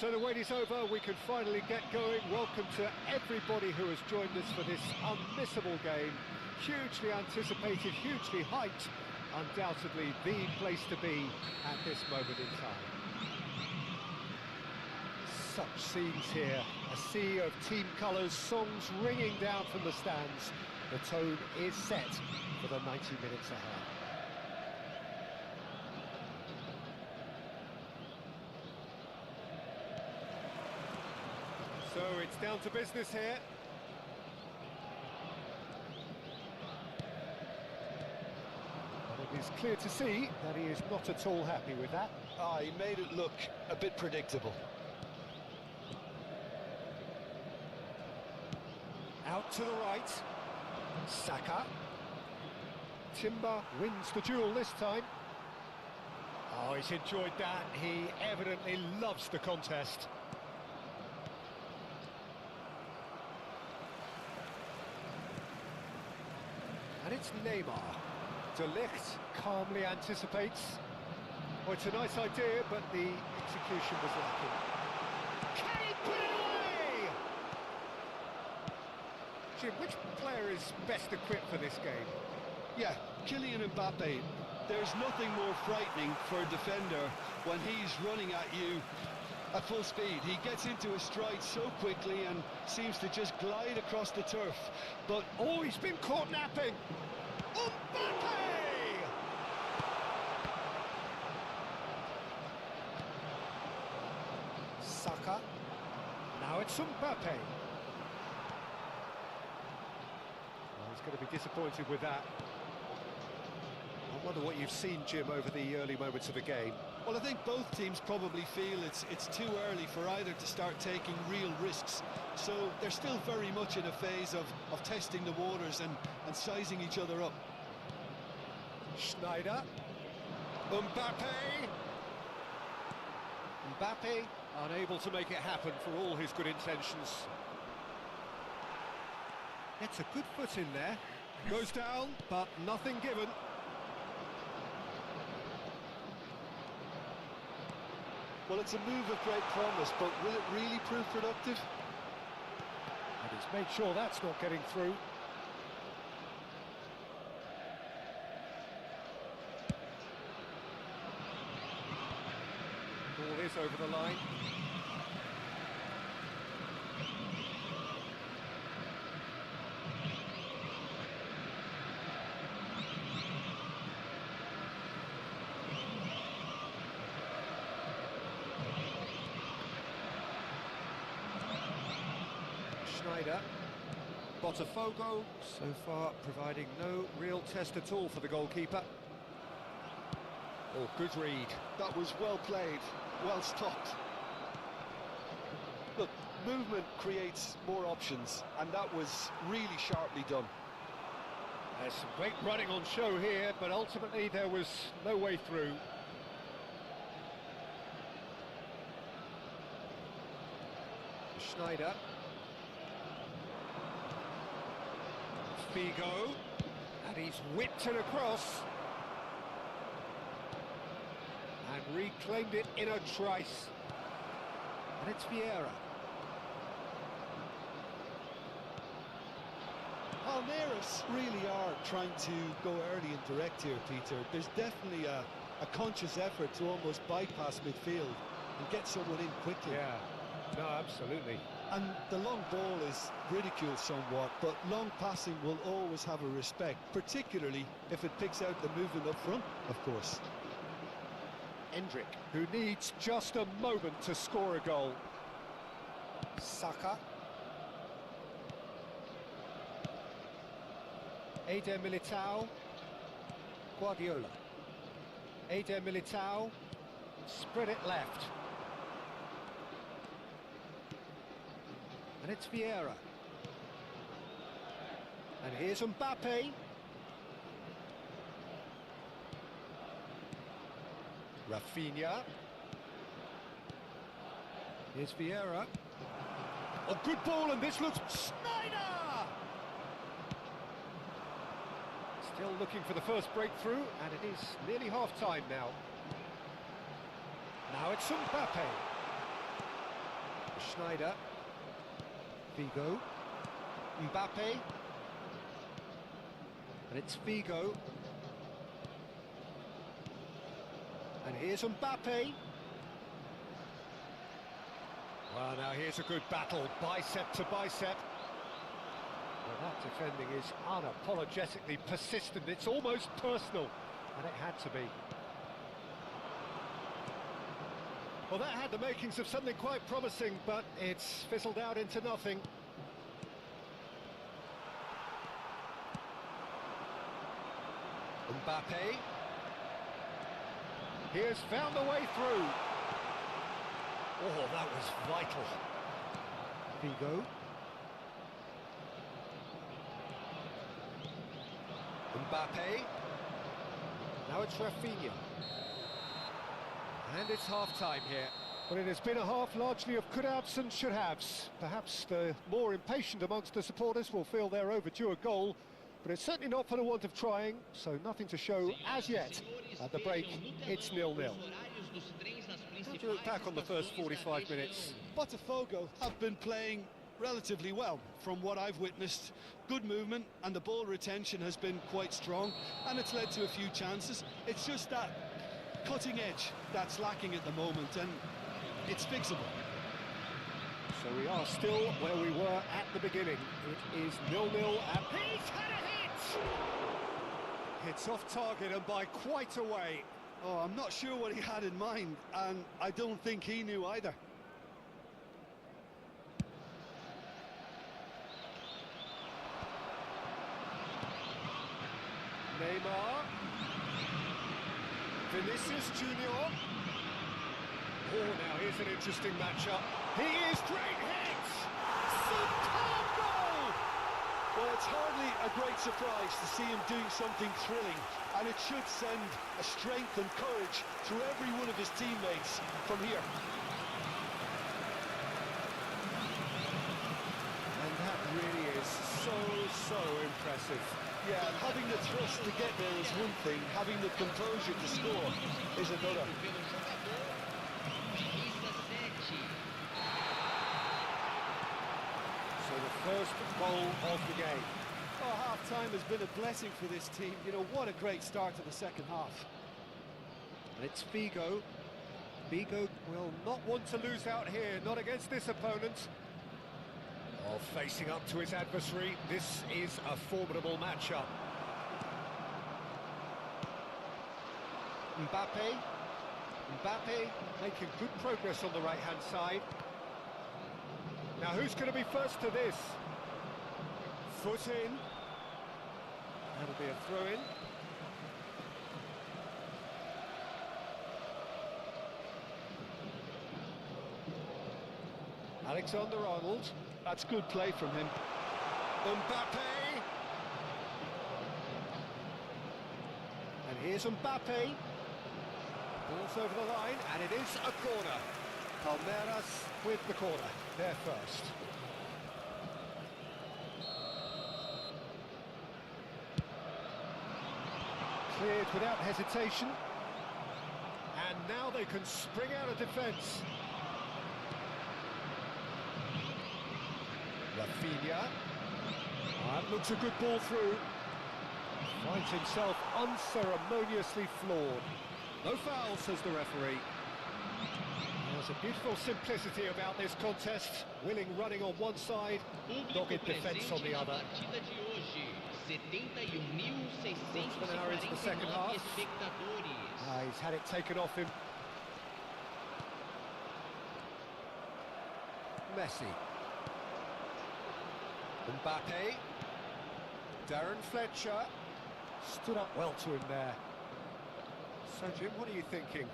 So the wait is over, we can finally get going. Welcome to everybody who has joined us for this unmissable game. Hugely anticipated, hugely hyped, undoubtedly the place to be at this moment in time. Such scenes here, a sea of team colours, songs ringing down from the stands. The tone is set for the 90 minutes ahead. So it's down to business here. But it is clear to see that he is not at all happy with that. He made it look a bit predictable. Out to the right. Saka. Timber wins the duel this time. Oh, he's enjoyed that. He evidently loves the contest. And it's Neymar. De Ligt calmly anticipates. Oh, it's a nice idea, but the execution was lacking. Can he put it away? Jim, which player is best equipped for this game? Yeah, Kylian Mbappe. There's nothing more frightening for a defender when he's running at you at full speed. He gets into a stride so quickly and seems to just glide across the turf. But oh, he's been caught napping. Mbappe! Saka. Now it's Mbappe. Well, he's going to be disappointed with that. I wonder what you've seen, Jim, over the early moments of the game. Well, I think both teams probably feel it's too early for either to start taking real risks. So they're still very much in a phase of testing the waters and sizing each other up. Schneider. Mbappe. Mbappe unable to make it happen for all his good intentions. Gets a good foot in there. Goes down, but nothing given. Well, it's a move of great promise, but will it really prove productive? And he's made sure that's not getting through. Ball is over the line. Schneider. Botafogo, so far providing no real test at all for the goalkeeper. Oh, good read. That was well played, well stopped. Look, movement creates more options, and that was really sharply done. There's some great running on show here, but ultimately there was no way through. Schneider. Figo, and he's whipped it across and reclaimed it in a trice, and it's Vieira. Palmeiras really are trying to go early and direct here, Peter. There's definitely a conscious effort to almost bypass midfield and get someone in quickly. Yeah, no, absolutely. And the long ball is ridiculed somewhat, but long passing will always have a respect, particularly if it picks out the movement up front, of course. Endrick, who needs just a moment to score a goal. Saka. Eder Militao. Guardiola. Eder Militao. Spread it left. And it's Vieira. And here's Mbappe. Rafinha. Here's Vieira. Oh, good ball, and this looks... Schneider! Still looking for the first breakthrough, and it is nearly half-time now. Now it's Mbappe. Schneider. Figo. Mbappe. And it's Figo. And here's Mbappe. Well, now here's a good battle, bicep to bicep. Well, that defending is unapologetically persistent. It's almost personal, and it had to be. Well, that had the makings of something quite promising, but it's fizzled out into nothing. Mbappe. He has found a way through. Oh, that was vital. Figo. Mbappe. Now it's Rafinha. And it's half-time here. Well, it has been a half largely of could-haves and should-haves. Perhaps the more impatient amongst the supporters will feel they're overdue a goal, but it's certainly not for the want of trying, so nothing to show as yet. At the break, it's 0-0. How do you look back on the first 45 minutes? Botafogo have been playing relatively well from what I've witnessed. Good movement and the ball retention has been quite strong, and it's led to a few chances. It's just that cutting edge that's lacking at the moment, and it's fixable. So we are still where we were at the beginning. It is 0-0 and he's had a hit! It's off target and by quite a way. Oh, I'm not sure what he had in mind, and I don't think he knew either. Neymar. Vinicius Junior. Oh, now here's an interesting matchup. He is great hit! Superb goal! Well, it's hardly a great surprise to see him doing something thrilling, and it should send a strength and courage through every one of his teammates from here. And that really is so impressive. Yeah, and having the thrust to get there is one thing, having the composure to score is another. So the first goal of the game. Oh, half-time has been a blessing for this team. You know, what a great start to the second half. And it's Figo. Figo will not want to lose out here, not against this opponent. Oh, facing up to his adversary, this is a formidable matchup. Mbappe. Mbappe making good progress on the right-hand side. Now, who's going to be first to this? Foot in. That'll be a throw-in. Alexander-Arnold. That's good play from him. Mbappe. And here's Mbappe. Ball's over the line, and it is a corner. Palmeiras with the corner. They're first. Cleared without hesitation. And now they can spring out of defence. Rafinha. That looks a good ball through. Finds himself unceremoniously floored. No foul, says the referee. There's a beautiful simplicity about this contest. Willing running on one side, dogged defence on the other. An hour into the second half. He's had it taken off him. Messi. Mbappe. Darren Fletcher. Stood up well to him there. So, Jim, what are you thinking?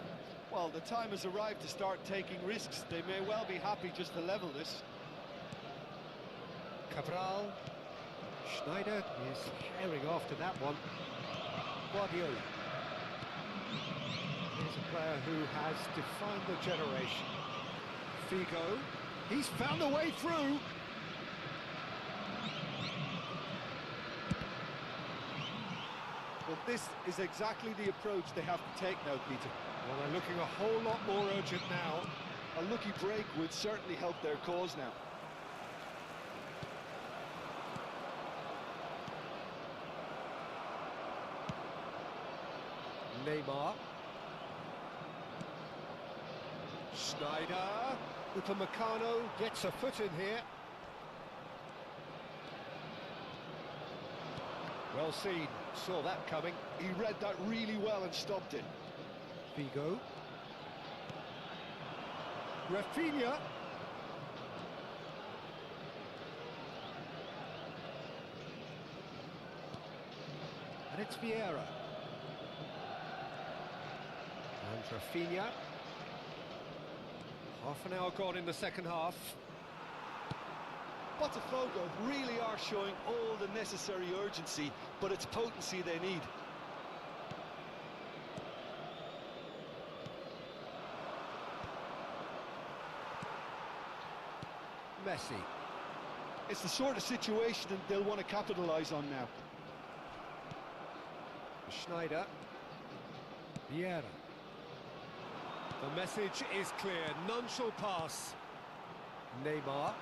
Well, the time has arrived to start taking risks. They may well be happy just to level this. Cabral. Schneider is herring after that one. Guardiola. Here's a player who has defined the generation. Figo. He's found a way through. Well, this is exactly the approach they have to take now, Peter. Well, they're looking a whole lot more urgent now. A lucky break would certainly help their cause now. Neymar. Schneider. Upamecano gets a foot in here. Well seen, saw that coming. He read that really well and stopped it. Figo. Rafinha. And it's Vieira. And Rafinha. Half an hour gone in the second half. Botafogo really are showing all the necessary urgency, but it's potency they need. Messi. It's the sort of situation that they'll want to capitalise on now. Schneider. Vieira. The message is clear, none shall pass. Neymar.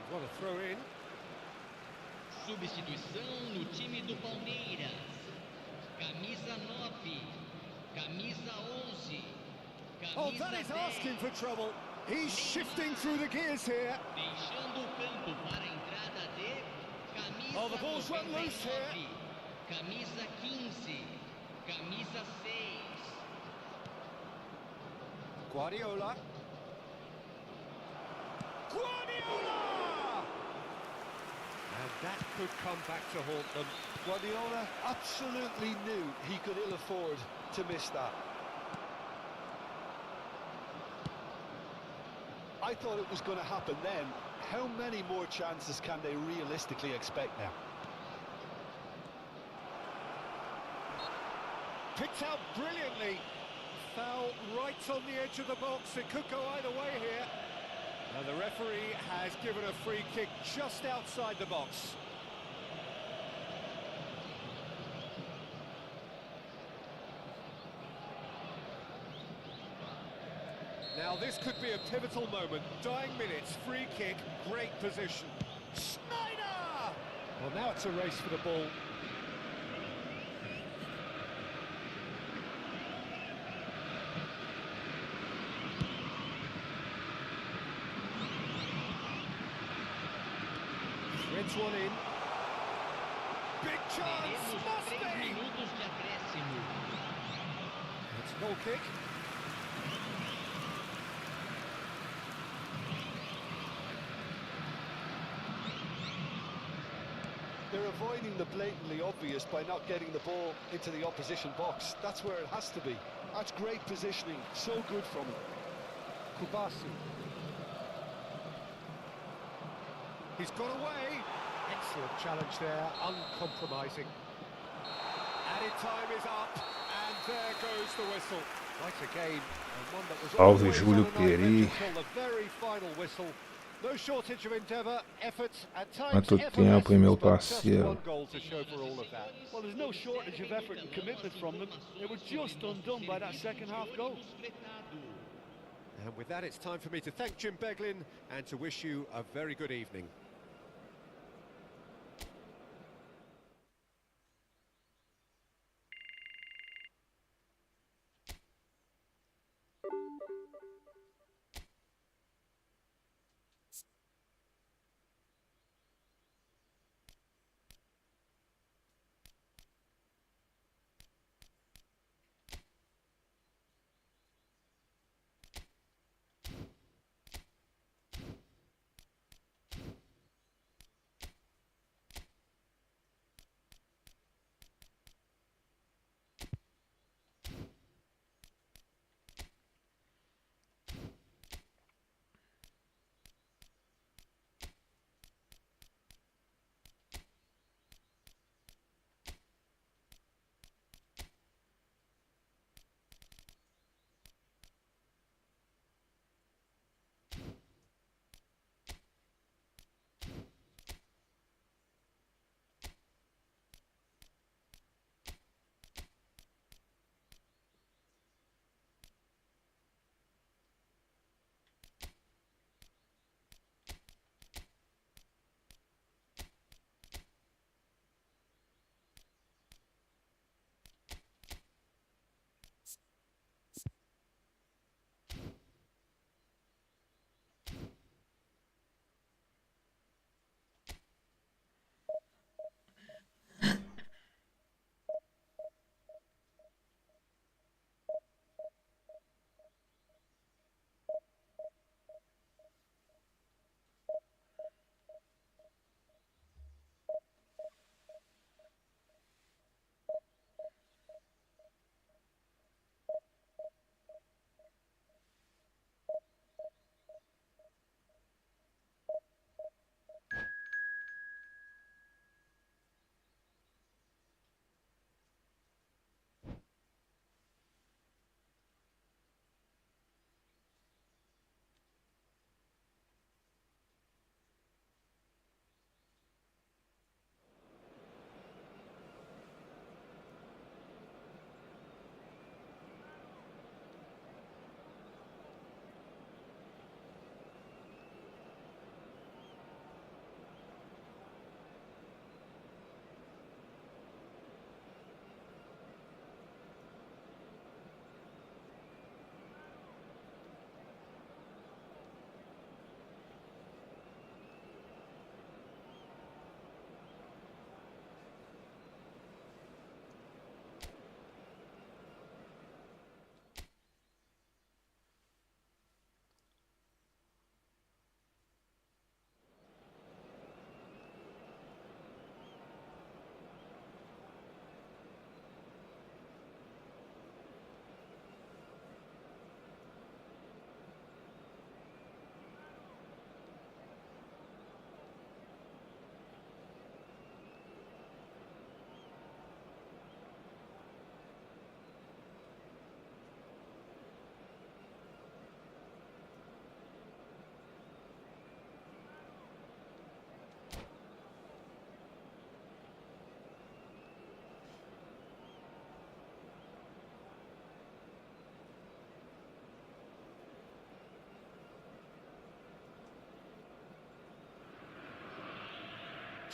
What a throw in. Substituição no time do Palmeiras. Camisa 9, camisa 11, Oh, camisa that is 10. asking for trouble. He's shifting through the gears here. Deixando o campo para a entrada de camisa Oh, the ball's run loose here. 99, camisa 15, camisa 6. Guardiola. Guardiola! And that could come back to haunt them. Guardiola absolutely knew he could ill afford to miss that. I thought it was going to happen then. How many more chances can they realistically expect now? Picked out brilliantly. Foul right on the edge of the box. It could go either way here. And the referee has given a free kick just outside the box. Now this could be a pivotal moment. Dying minutes, free kick, great position. Schneider! Well, now it's a race for the ball. Threads one in. Big chance! Teremos Must 3 be! minutos de acréscimo. It's a goal kick. They're avoiding the blatantly obvious by not getting the ball into the opposition box. That's where it has to be. That's great positioning. So good from him. Kubasi. He's got away. Excellent challenge there, uncompromising. Added time is up, and there goes the whistle. Quite a game, and one that was Paulo e always Júlio on a knife edge Pieri. until the very final whistle. No shortage of endeavour, effort, at times Quanto tempo, hein, meu effortless, but just parceiro? one goal to show for all of that. Well, there's no shortage of effort and commitment from them. They were just undone by that second half goal. And with that, it's time for me to thank Jim Beglin and to wish you a very good evening.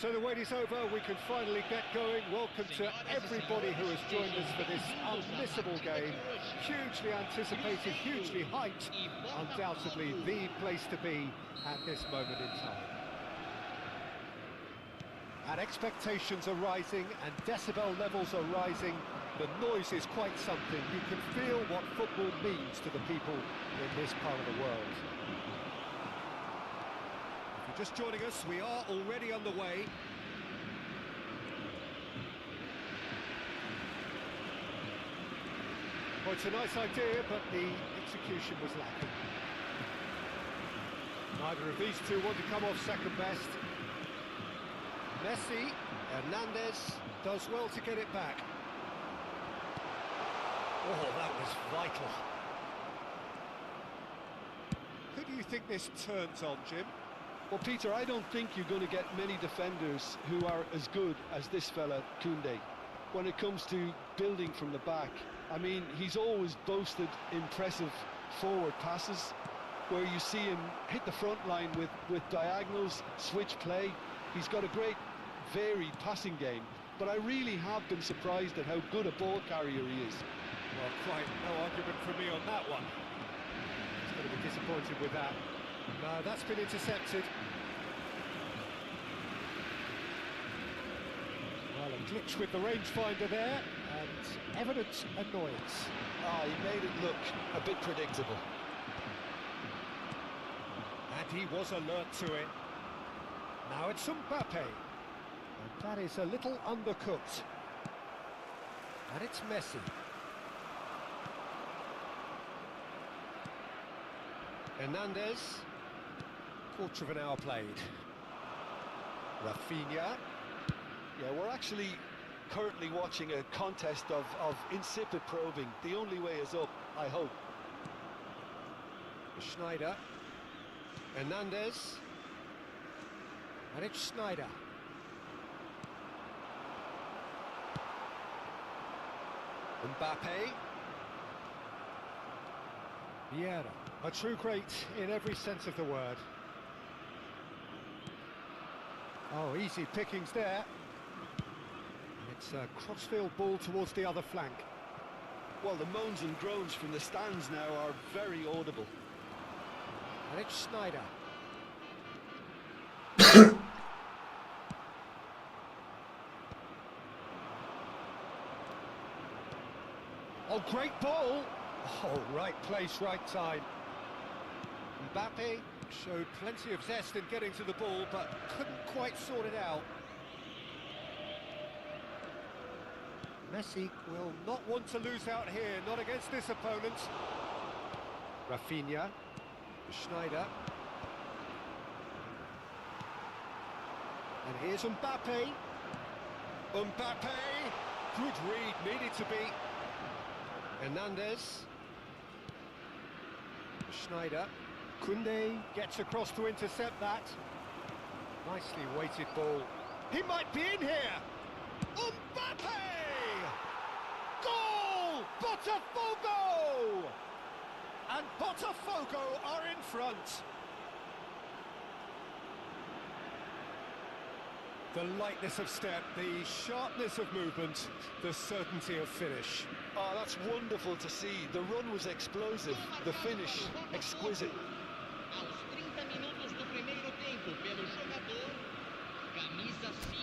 So the wait is over, we can finally get going. Welcome to everybody who has joined us for this unmissable game. Hugely anticipated, hugely hyped. Undoubtedly the place to be at this moment in time. And expectations are rising and decibel levels are rising. The noise is quite something. You can feel what football means to the people in this part of the world. If you're just joining us, we are already underway. Well, it's a nice idea, but the execution was lacking. Neither of these two want to come off second best. Messi, Hernandez does well to get it back. Oh, that was vital. Who do you think this turns on, Jim? Well, Peter, I don't think you're going to get many defenders who are as good as this fella, Koundé, when it comes to building from the back. I mean, he's always boasted impressive forward passes, where you see him hit the front line with diagonals, switch play. He's got a great varied passing game, but I really have been surprised at how good a ball carrier he is. Well, quite no argument from me on that one. He's going to be disappointed with that. No, that's been intercepted. Well, a glitch with the rangefinder there, and evident annoyance. He made it look a bit predictable. And he was alert to it. Now it's Mbappe. And that is a little undercooked. And it's Messi. Hernandez. Quarter of an hour played. Rafinha. Yeah, we're actually currently watching a contest of insipid probing. The only way is up, I hope. Schneider. Hernandez. And it's Schneider. Mbappe. Vieira. A true great in every sense of the word. Oh, easy pickings there. It's a crossfield ball towards the other flank. Well, the moans and groans from the stands now are very audible. And it's Schneider. Oh, great ball! Oh, right place, right time. Mbappe showed plenty of zest in getting to the ball, but couldn't quite sort it out. Messi will not want to lose out here, not against this opponent. Rafinha, Schneider. And here's Mbappe. Mbappe! Good read, needed to be. Hernandez. Schneider. Koundé gets across to intercept that. Nicely weighted ball. He might be in here. Mbappe! Goal! Botafogo! And Botafogo are in front. The lightness of step, the sharpness of movement, the certainty of finish. Oh, that's wonderful to see. The run was explosive, the finish exquisite. Aos 30 minutos do primeiro tempo, pelo jogador, camisa 5.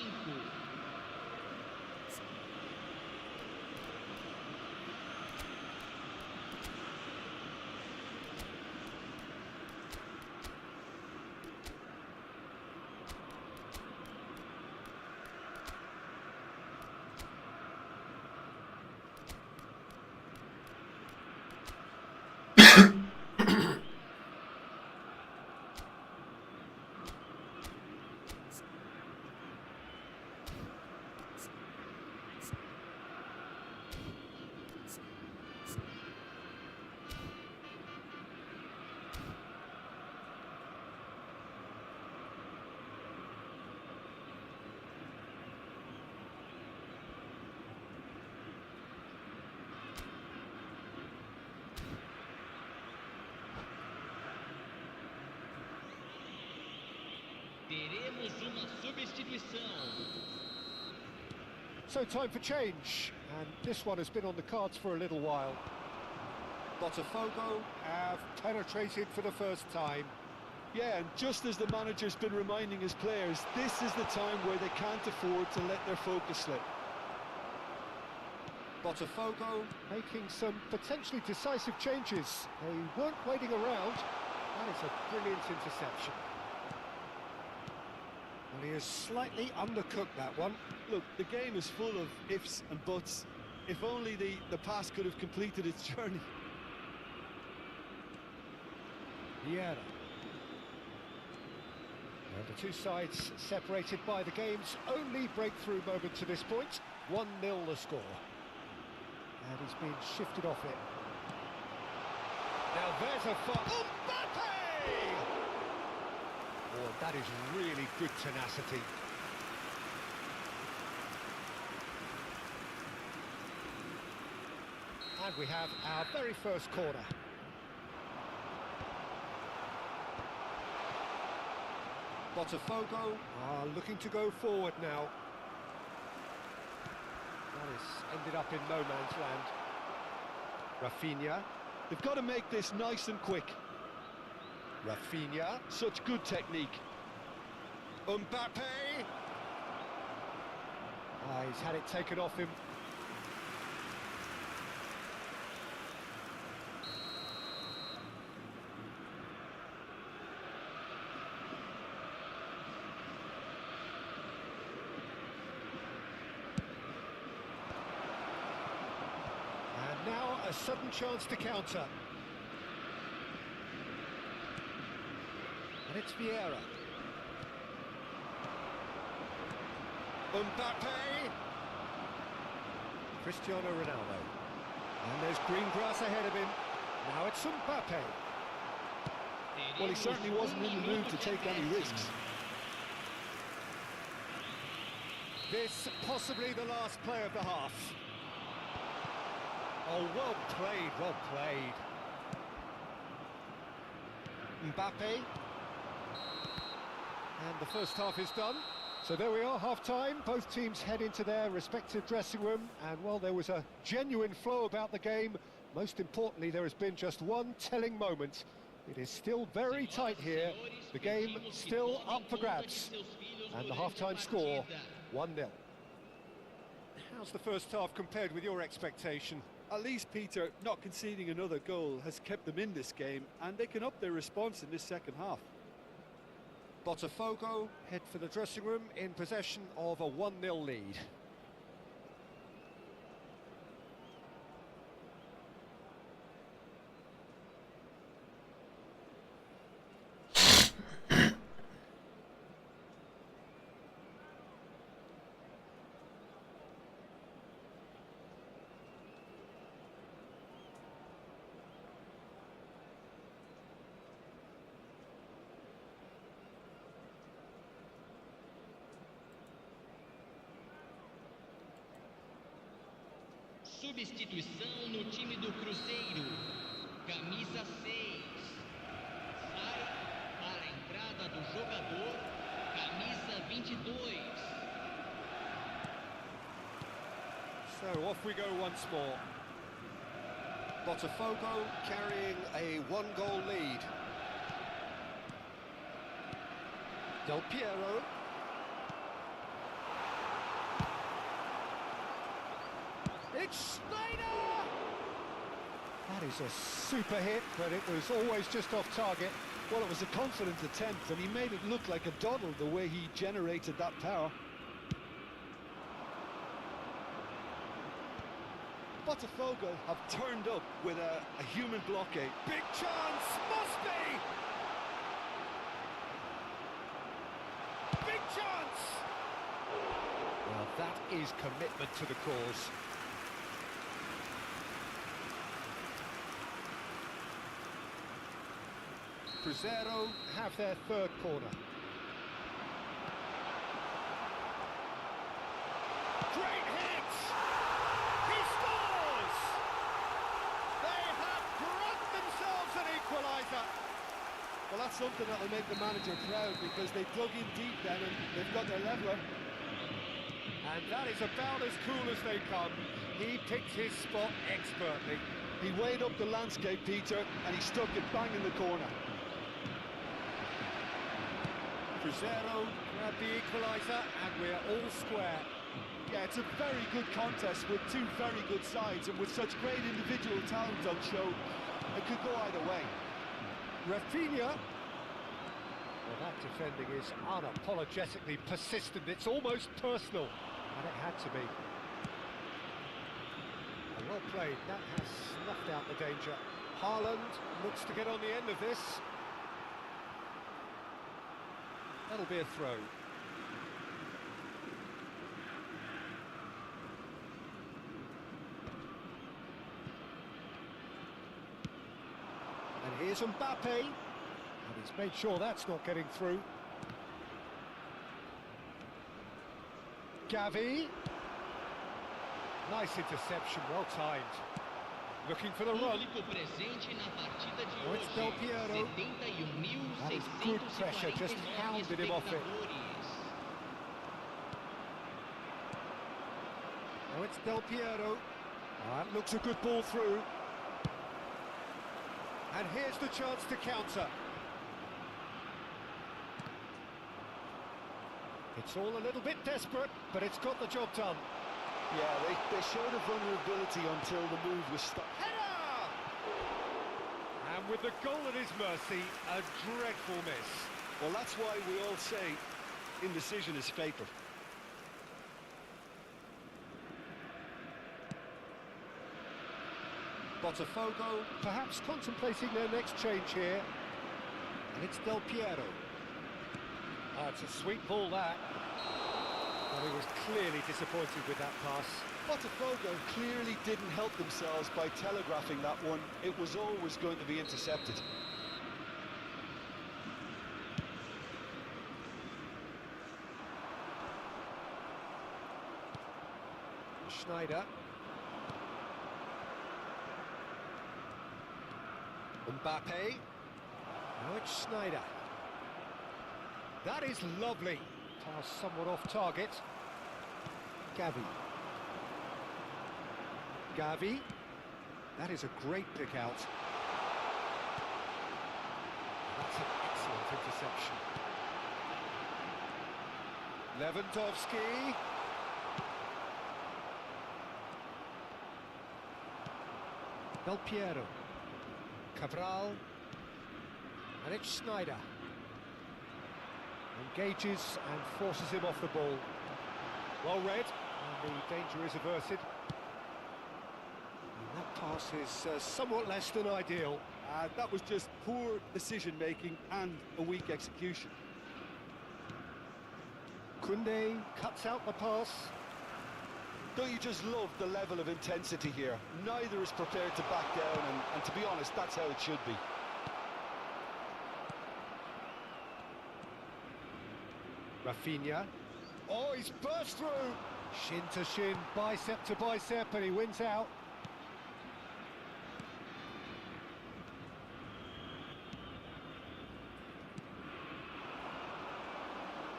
Temos uma substituição. So time for change, and this one has been on the cards for a little while. Botafogo have penetrated for the first time. Yeah, and just as the manager's been reminding his players, this is the time where they can't afford to let their focus slip. Botafogo making some potentially decisive changes. They weren't waiting around. That is a brilliant interception. Well, he has slightly undercooked that one. Look, the game is full of ifs and buts. If only the pass could have completed its journey. Vieira. And the two sides separated by the game's only breakthrough moment to this point. 1-0 the score. And he's been shifted off it. Now there's a Mbappe! Oh, that is really good tenacity. And we have our very first corner. Botafogo are looking to go forward now. That has ended up in no man's land. Rafinha. They've got to make this nice and quick. Rafinha. Such good technique. Mbappe! He's had it taken off him. And now a sudden chance to counter. And it's Vieira. Mbappe! Cristiano Ronaldo. And there's green grass ahead of him. Now it's Mbappe. Well, he certainly wasn't in the mood to take any risks. This possibly the last play of the half. Oh, well played, well played. Mbappe. And the first half is done. So there we are, half-time. Both teams head into their respective dressing room. And while there was a genuine flow about the game, most importantly, there has been just one telling moment. It is still very tight here. The game still up for grabs. And the half-time score, 1-0. How's the first half compared with your expectation? At least, Peter, not conceding another goal has kept them in this game, and they can up their response in this second half. Botafogo head for the dressing room in possession of a 1-0 lead. Substituição no time do Cruzeiro. Camisa 6. Sai para a entrada do jogador. Camisa 22. So off we go once more. Botafogo carrying a 1-goal lead. Del Piero. It's Snyder! That is a super hit, but it was always just off target. Well, it was a confident attempt, and he made it look like a doddle the way he generated that power. Botafogo have turned up with a human blockade. Big chance! Must be! Big chance! Well, that is commitment to the cause. Cruzeiro have their third corner. Great hit! He scores! They have brought themselves an equaliser. Well, that's something that'll make the manager proud, because they dug in deep then and they've got their leveller. And that is about as cool as they come. He picked his spot expertly. He weighed up the landscape, Peter, and he stuck it bang in the corner. Cruzeiro grab the equaliser, and we're all square. Yeah, it's a very good contest with two very good sides, and with such great individual talent on show, it could go either way. Rafinha. Well, that defending is unapologetically persistent. It's almost personal, and it had to be. And well played. That has snuffed out the danger. Haaland looks to get on the end of this. That'll be a throw. And here's Mbappe. And he's made sure that's not getting through. Gavi. Nice interception, well timed. Looking for the run. Oh, it's Del Piero. That is good pressure, just hounded him off it. Oh, it's Del Piero. That looks a good ball through. And here's the chance to counter. It's all a little bit desperate, but it's got the job done. Yeah, they showed a vulnerability until the move was stopped. Header! And with the goal at his mercy, a dreadful miss. Well, that's why we all say indecision is fatal. Botafogo perhaps contemplating their next change here. And it's Del Piero. Oh, it's a sweet ball, that. Well, he was clearly disappointed with that pass. Botafogo clearly didn't help themselves by telegraphing that one. It was always going to be intercepted. Schneider. Mbappe. Now it's Schneider. That is lovely. Pass somewhat off target. Gavi. Gavi. That is a great pick out. That's an excellent interception. Lewandowski. Del Piero. Cabral. And it's Schneider. Engages and forces him off the ball. Well read, and the danger is averted. And that pass is somewhat less than ideal. That was just poor decision-making and a weak execution. Koundé cuts out the pass. Don't you just love the level of intensity here? Neither is prepared to back down, and to be honest, that's how it should be. Rafinha. Oh, he's burst through. Shin to shin, bicep to bicep, and he wins out.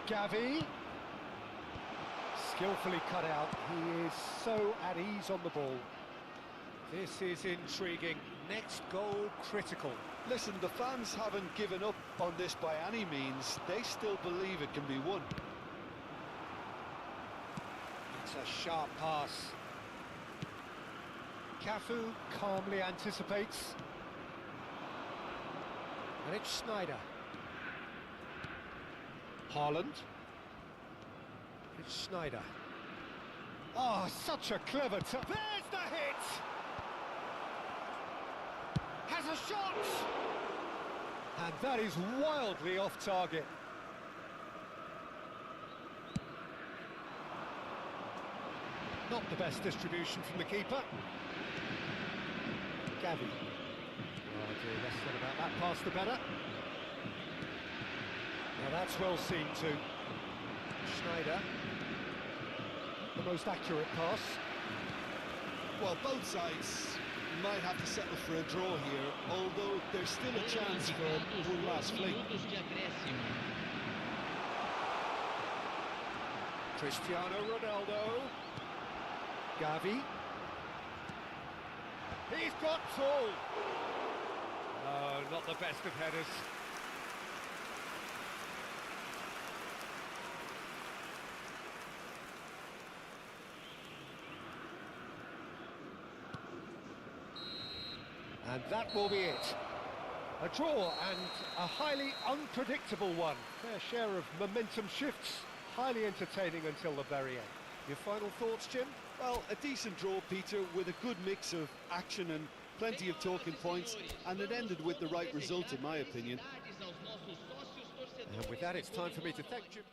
Gavi. Skillfully cut out. He is so at ease on the ball. This is intriguing. Next goal critical. Listen, the fans haven't given up on this by any means. They still believe it can be won. It's a sharp pass. Cafu calmly anticipates. And it's Schneider. Haaland. It's Schneider. Oh, such a clever touch. There's the hit! Has a shot! And that is wildly off target. Not the best distribution from the keeper. Gavi. Oh dear, less said about that pass the better. Now that's well seen too. Schneider. The most accurate pass. Well, both sides might have to settle for a draw here, although there's still a chance for one last fling. Minutos de acréscimo. Cristiano Ronaldo. Gavi. He's got tall. No, not the best of headers. And that will be it. A draw and a highly unpredictable one. Fair share of momentum shifts. Highly entertaining until the very end. Your final thoughts, Jim? Well, a decent draw, Peter, with a good mix of action and plenty of talking points, and it ended with the right result, in my opinion. And with that, it's time for me to thank Jim.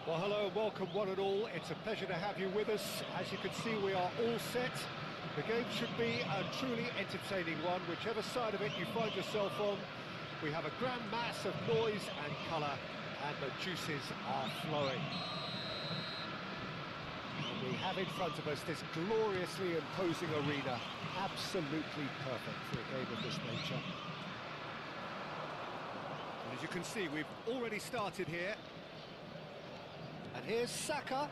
Well, hello and welcome one and all. It's a pleasure to have you with us. As you can see, we are all set. The game should be a truly entertaining one, whichever side of it you find yourself on. We have a grand mass of noise and colour, and the juices are flowing. And we have in front of us this gloriously imposing arena, absolutely perfect for a game of this nature. And as you can see, we've already started here. And here's Saka.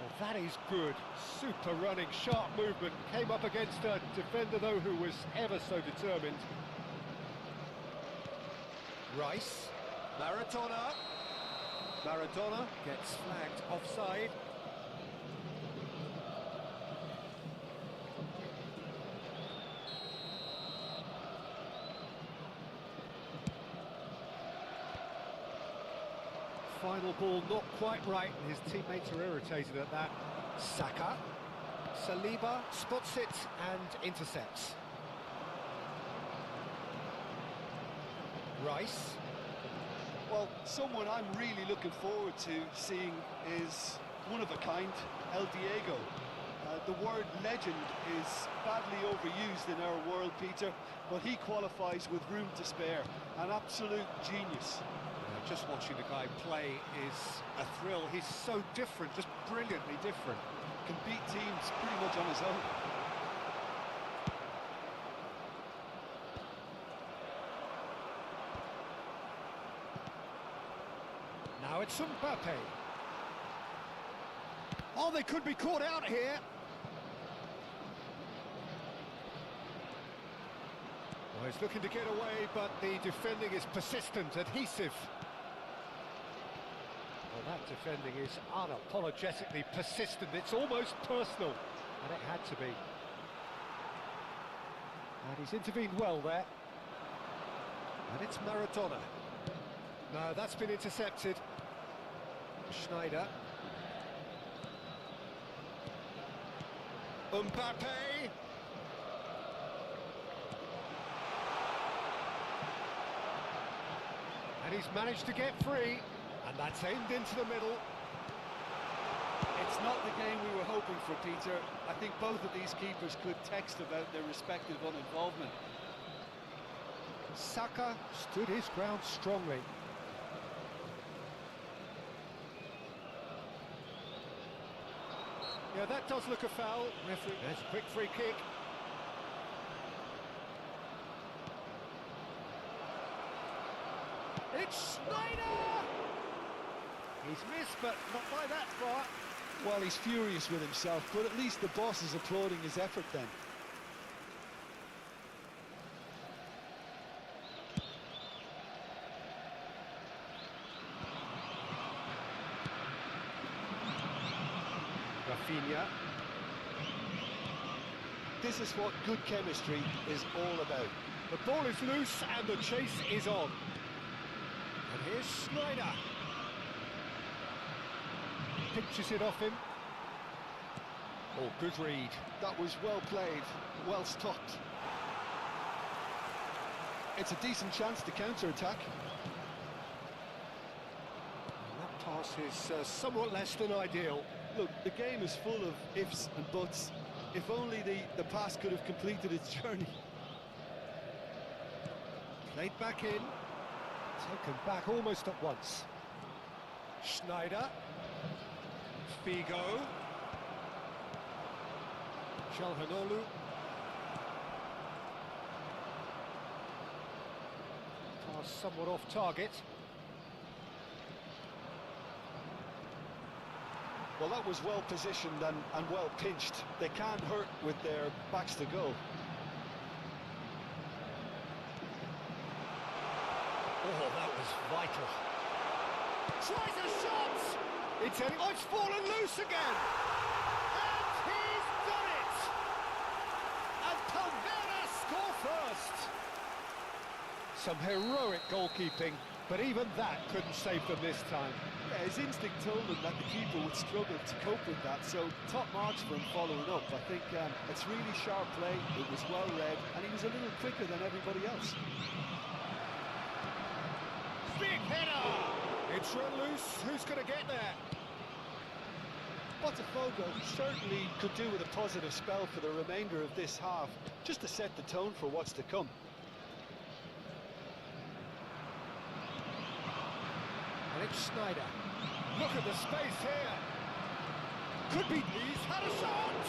Well, that is good. Super running, sharp movement. Came up against a defender, though, who was ever so determined. Rice. Maradona. Maradona gets flagged offside. final ball not quite right, and his teammates are irritated at that. Saka. Saliba spots it and intercepts. Rice. Well, someone I'm really looking forward to seeing is one of a kind, El Diego. The word legend is badly overused in our world, Peter, but he qualifies with room to spare. An absolute genius. Just watching the guy play is a thrill. He's so different, just brilliantly different. Can beat teams pretty much on his own. Now it's Mbappe. Oh, they could be caught out here. Well, he's looking to get away, but the defending is persistent, adhesive. Well, that defending is unapologetically persistent. It's almost personal, and it had to be. And he's intervened well there. And it's Maradona. No, that's been intercepted. Schneider. Mbappe. And he's managed to get free, and that's aimed into the middle. It's not the game we were hoping for, Peter. I think both of these keepers could text about their respective uninvolvement. Saka stood his ground strongly. Yeah, that does look a foul. Referee, there's a quick free kick. It's Schneider! He's missed, but not by that far. Well, he's furious with himself, but at least the boss is applauding his effort then. Rafinha. This is what good chemistry is all about. The ball is loose and the chase is on. And here's Schneider. Pictures it off him. Oh, good read. That was well played, well stopped. It's a decent chance to counter-attack. That pass is somewhat less than ideal. Look, the game is full of ifs and buts. If only the pass could have completed its journey. Played back in. Taken back almost at once. Schneider. Figo. Calhanoglu. Pass somewhat off target. Well, that was well positioned and well pinched. They can't hurt with their backs to goal. Oh, that was vital. Tries a shot! It's fallen loose again! And he's done it! And Palmeiras score first! Some heroic goalkeeping, but even that couldn't save them this time. Yeah, his instinct told him that the keeper would struggle to cope with that, so top marks for him following up. I think it's really sharp play, it was well read, and he was a little quicker than everybody else. Big header! It's run loose, who's going to get there? Botafogo certainly could do with a positive spell for the remainder of this half, just to set the tone for what's to come. And it's Schneider. Look at the space here. Could be, he's had a shot!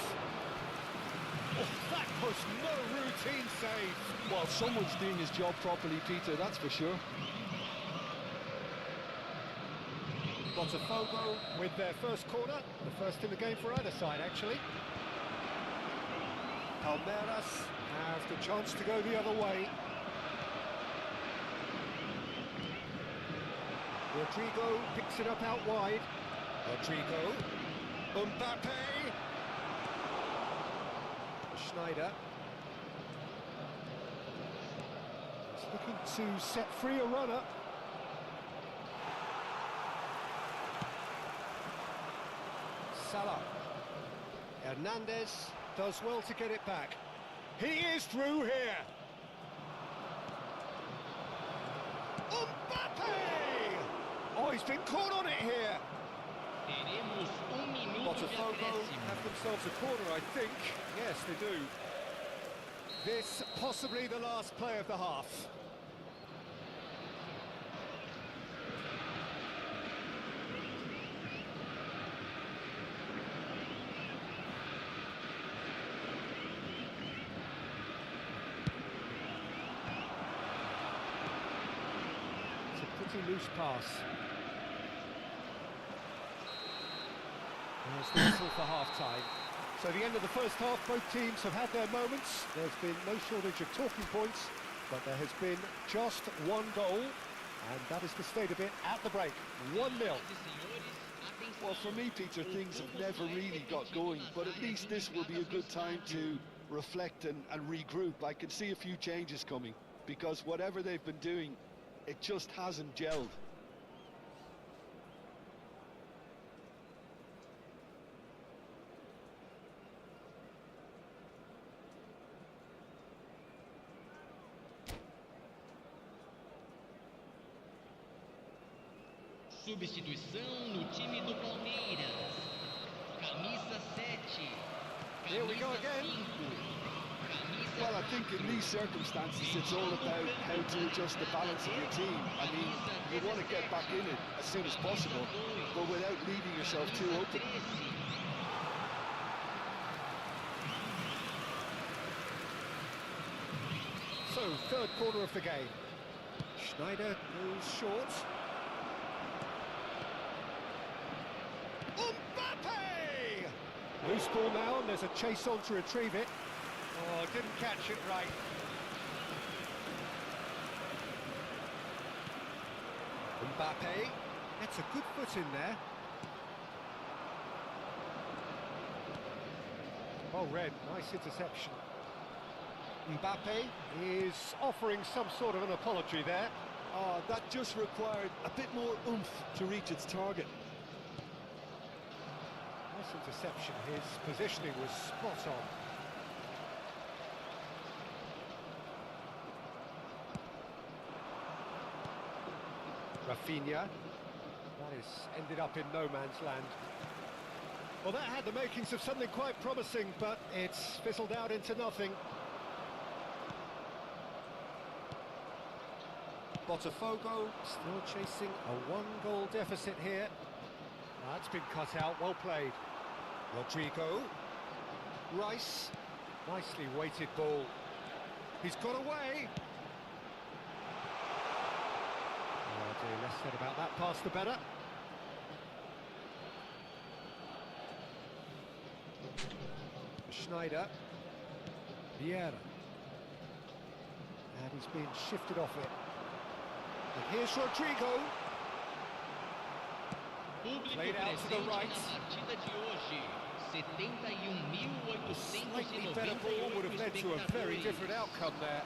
Oh, that was no routine save. Well, someone's doing his job properly, Peter, that's for sure. Botafogo with their first corner, the first in the game for either side, actually. Palmeiras have the chance to go the other way. Rodrigo picks it up out wide. Rodrigo. Mbappe. Schneider. He's looking to set free a runner. Salah. Hernandez does well to get it back. He is through here. Mbappe! Oh, he's been caught on it here. Teremos minuto de Botafogo acréscimo. have themselves a corner, I think. Yes, they do. This possibly the last play of the half. It's a pretty loose pass. There's the whistle for half-time. So the end of the first half, both teams have had their moments. There's been no shortage of talking points, but there has been just one goal, and that is the state of it at the break. 1-0. Well, for me, Peter, things have never really got going, but at least this will be a good time to reflect and regroup. I can see a few changes coming, because whatever they've been doing, it just hasn't gelled. Substituição no time do Palmeiras. Camisa 7. Here we go Camisa again. 5. Camisa Well, I think in these circumstances, it's all about how to adjust the balance of your team. I mean, you want to get back in it as soon as possible, but without leaving yourself too open. 13. So, third corner of the game. Schneider goes short. Mbappe! Loose ball now, and there's a chase on to retrieve it. Oh, didn't catch it right. Mbappe gets a good foot in there. Well read, nice interception. Mbappe is offering some sort of an apology there. That just required a bit more oomph to reach its target. Nice interception, his positioning was spot on. Rafinha, that is ended up in no man's land. Well, that had the makings of something quite promising, but it's fizzled out into nothing. Botafogo still chasing a one-goal deficit here. That's been cut out, well played. Rodrigo. Rice. Nicely weighted ball. He's got away. Oh dear, less said about that pass the better. Schneider. Vieira. And he's been shifted off it. And here's Rodrigo. Played out to the right. A slightly better ball would have led to a very different outcome there.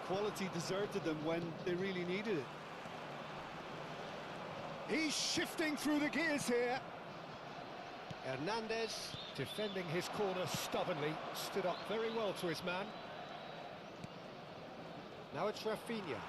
Quality deserted them when they really needed it. He's shifting through the gears here. Hernandez defending his corner stubbornly, stood up very well to his man. Now it's Rafinha.